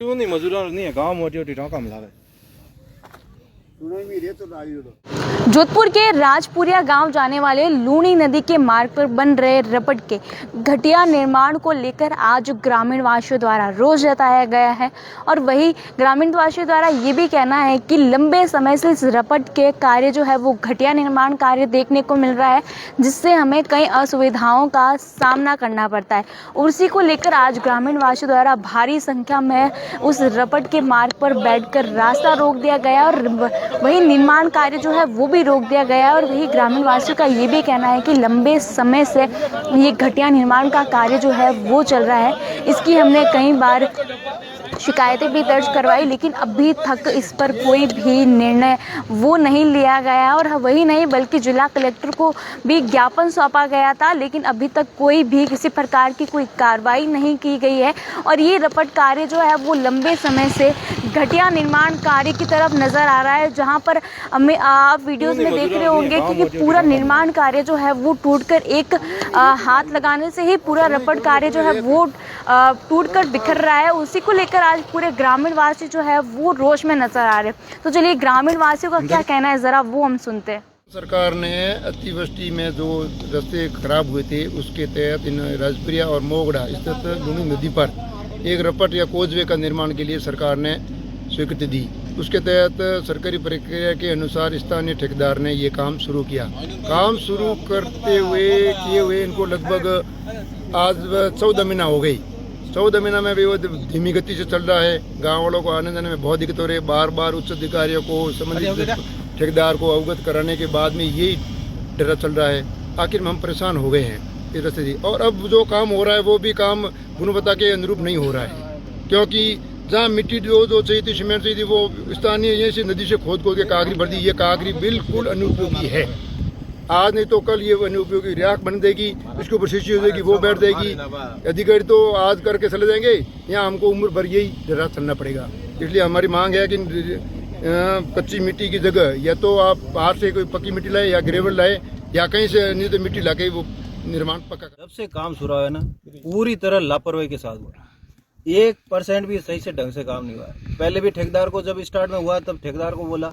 क्यों नहीं मजदूर नहीं है गाँव मोटी मोटी काम ला रहे। जोधपुर के राजपुरिया गांव जाने वाले लूनी नदी के मार्ग पर बन रहे रपट के घटिया निर्माण को लेकर आज ग्रामीण वासियों द्वारा रोष जताया गया है। और वही ग्रामीण वासियों द्वारा ये भी कहना है कि लंबे समय से इस रपट के कार्य जो है वो घटिया निर्माण कार्य देखने को मिल रहा है, जिससे हमें कई असुविधाओं का सामना करना पड़ता है। उसी को लेकर आज ग्रामीण वासियों द्वारा भारी संख्या में उस रपट के मार्ग पर बैठकर रास्ता रोक दिया गया और वही निर्माण कार्य जो है वो भी रोक दिया गया। और वही ग्रामीण वासियों का ये भी कहना है कि लंबे समय से ये घटिया निर्माण का कार्य जो है वो चल रहा है। इसकी हमने कई बार शिकायतें भी दर्ज करवाई, लेकिन अभी तक इस पर कोई भी निर्णय वो नहीं लिया गया। और वही नहीं बल्कि जिला कलेक्टर को भी ज्ञापन सौंपा गया था, लेकिन अभी तक कोई भी किसी प्रकार की कोई कार्रवाई नहीं की गई है। और ये रपट कार्य जो है वो लंबे समय से घटिया निर्माण कार्य की तरफ नज़र आ रहा है, जहाँ पर हमें आप वीडियोस में देख रहे होंगे कि पूरा निर्माण कार्य जो है वो टूटकर एक हाथ लगाने से ही पूरा रपट कार्य जो है वो टूटकर बिखर रहा है। उसी को लेकर आज पूरे ग्रामीण वासी जो है वो रोष में नजर आ रहे हैं। तो चलिए ग्रामीण वासियों का क्या कहना है जरा वो हम सुनते हैं। सरकार ने अतिवृष्टि में जो रास्ते खराब हुए थे उसके तहत इन राजपुरिया और मोगड़ा स्थित लूनी नदी पर एक रपट या कोजवे का निर्माण के लिए सरकार ने स्वीकृति दी। उसके तहत सरकारी प्रक्रिया के अनुसार स्थानीय ठेकेदार ने ये काम शुरू किया। काम शुरू किए हुए इनको लगभग आज 14 महीना हो गई। 14 महीना में भी वो धीमी गति से चल रहा है। गाँव वालों को आने जाने में बहुत दिक्कत हो रही है। बार बार उच्च अधिकारियों को संबंधित ठेकेदार को अवगत कराने के बाद में यही डरा चल रहा है। आखिर में हम परेशान हो गए हैं इस रास्ते से। और अब जो काम हो रहा है वो भी काम गुणवत्ता के अनुरूप नहीं हो रहा है, क्योंकि जहाँ मिट्टी जो चाहिए थी, सीमेंट चाहिए थी, वो स्थानीय ये से नदी से खोद के कागरी भर दी। ये कागरी बिल्कुल अनुपयोगी है। आज नहीं तो कल ये अनुपयोगी राख बन देगी, इसके ऊपर शीशी हो जाएगी, वो बैठ जाएगी। अधिकारी तो आज करके चले जाएंगे, यहाँ हमको उम्र भर यही डरा चलना पड़ेगा। इसलिए हमारी मांग है कि कच्ची मिट्टी की जगह या तो आप बाहर से कोई पक्की मिट्टी लाए या ग्रेवल लाए या कहीं से नहीं तो मिट्टी लाके वो निर्माण पक्का। जब से काम शुरू हुआ है ना, पूरी तरह लापरवाही के साथ हुआ। 1% भी सही से ढंग से काम नहीं हुआ है। पहले भी ठेकेदार को जब स्टार्ट में हुआ तब ठेकेदार को बोला,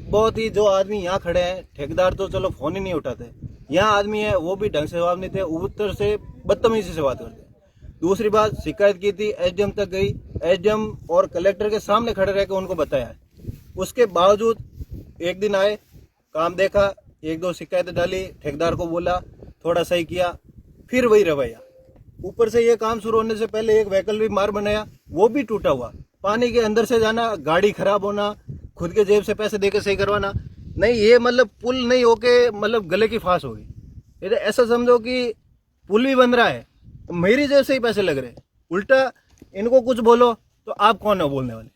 बहुत ही जो आदमी यहाँ खड़े हैं ठेकेदार तो चलो फोन ही नहीं उठाते, यहाँ आदमी है वो भी ढंग से जवाब नहीं थे, उत्तर से बदतमीजी से बात करते। दूसरी बात, शिकायत की थी, एसडीएम तक गई, एसडीएम और कलेक्टर के सामने खड़े रह के उनको बताया है। उसके बावजूद एक दिन आए, काम देखा, 1-2 शिकायतें डाली, ठेकेदार को बोला, थोड़ा सही किया, फिर वही रवैया। ऊपर से ये काम शुरू होने से पहले एक वैकल्पिक मार्ग बनाया, वो भी टूटा हुआ। पानी के अंदर से जाना, गाड़ी खराब होना, खुद के जेब से पैसे देकर सही करवाना। नहीं, ये मतलब पुल नहीं होके मतलब गले की फांस होगी। ऐसा समझो कि पुल भी बन रहा है, मेरी जेब से ही पैसे लग रहे हैं। उल्टा इनको कुछ बोलो तो आप कौन हो बोलने वाले?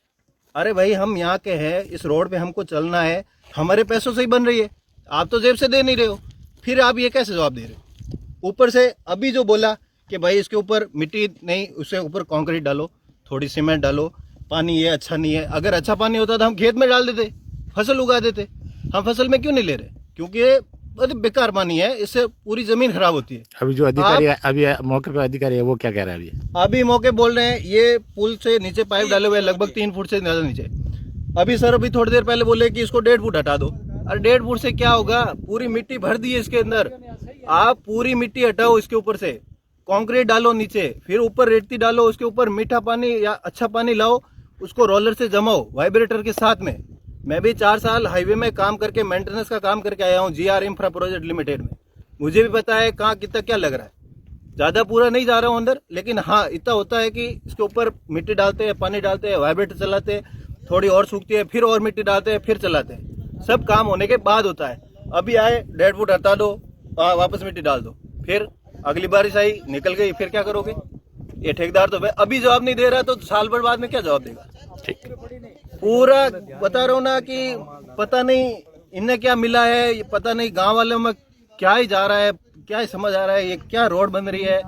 अरे भाई, हम यहाँ के हैं, इस रोड पे हमको चलना है, हमारे पैसों से ही बन रही है, आप तो जेब से दे नहीं रहे हो, फिर आप ये कैसे जवाब दे रहे हो? ऊपर से अभी जो बोला कि भाई इसके ऊपर मिट्टी नहीं, उसके ऊपर कंक्रीट डालो, थोड़ी सीमेंट डालो, पानी ये अच्छा नहीं है। अगर अच्छा पानी होता तो हम खेत में डाल देते, फसल उगा देते। हम फसल में क्यों नहीं ले रहे? क्योंकि ये बेकार पानी है, इससे पूरी जमीन खराब होती है। अभी जो अधिकारी अभी मौके पर अधिकारी है वो क्या कह रहा है? अभी मौके बोल रहे हैं ये पुल से नीचे पाइप डाले हुए लगभग 3 फुट से ज्यादा नीचे। अभी सर अभी थोड़ी देर पहले बोले कि इसको 1.5 फुट हटा दो। अरे 1.5 फुट से क्या होगा? पूरी मिट्टी भर दी है इसके अंदर। आप पूरी मिट्टी हटाओ, इसके ऊपर से कंक्रीट डालो नीचे, फिर ऊपर रेती डालो, उसके ऊपर मीठा पानी या अच्छा पानी लाओ, उसको रोलर से जमाओ वाइब्रेटर के साथ में। मैं भी 4 साल हाईवे में काम करके मेंटेनेंस का काम करके आया हूँ, जीआर इंफ्रा प्रोजेक्ट लिमिटेड में। मुझे भी पता है कहाँ कितना क्या लग रहा है। ज़्यादा पूरा नहीं जा रहा हूँ अंदर, लेकिन हाँ इतना होता है कि इसके ऊपर मिट्टी डालते हैं, पानी डालते हैं, वाइब्रेटर चलाते हैं, थोड़ी और सूखती है, फिर और मिट्टी डालते हैं, फिर चलाते हैं। सब काम होने के बाद होता है। अभी आए 1.5 फुट हटा दो, वापस मिट्टी डाल दो, फिर अगली बारिश आई निकल गई, फिर क्या करोगे? ये ठेकेदार तो अभी जवाब नहीं दे रहा, तो साल भर बाद में क्या जवाब देगा? ठीक, पूरा बता रहा हूँ ना कि पता नहीं इन्हें क्या मिला है, पता नहीं गांव वालों में क्या ही जा रहा है, क्या ही समझ आ रहा है, ये क्या रोड बन रही है।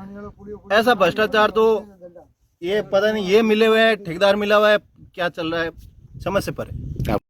ऐसा भ्रष्टाचार तो ये पता नहीं, ये मिले हुए हैं, ठेकेदार मिला हुआ है, क्या चल रहा है समझ से परे।